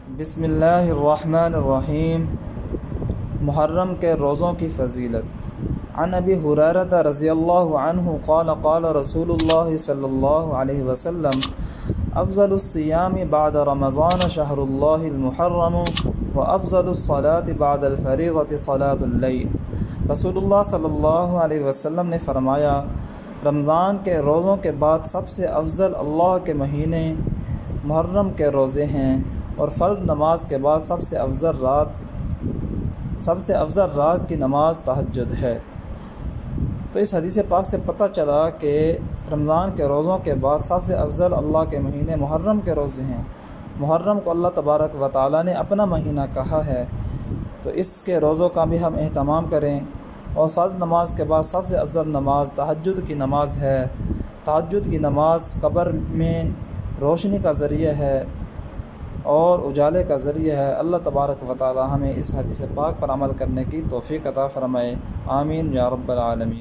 بسم اللہ الرحمن الرحیم۔ محرم کے روزوں کی فضیلت۔ عن ابی ہریرہ رضی اللہ عنہ قال قال رسول اللہ صلی اللہ علیہ وسلم افضل الصیام بعد رمضان شہر اللہ المحرم وافضل الصلاة بعد الفریضۃ صلاة اللیل۔ رسول اللہ صلی اللہ علیہ وسلم نے فرمایا، رمضان کے روزوں کے بعد سب سے افضل اللہ کے مہینے محرم کے روزے ہیں، اور فرض نماز کے بعد سب سے افضل رات کی نماز تہجد ہے۔ تو اس حدیث پاک سے پتہ چلا کہ رمضان کے روزوں کے بعد سب سے افضل اللہ کے مہینے محرم کے روزے ہیں۔ محرم کو اللہ تبارک و تعالیٰ نے اپنا مہینہ کہا ہے، تو اس کے روزوں کا بھی ہم اہتمام کریں۔ اور فرض نماز کے بعد سب سے افضل نماز تہجد کی نماز ہے۔ تہجد کی نماز قبر میں روشنی کا ذریعہ ہے اور اجالے کا ذریعہ ہے۔ اللہ تبارک و تعالی ہمیں اس حدیث پاک پر عمل کرنے کی توفیق عطا فرمائے، آمین یا رب العالمین۔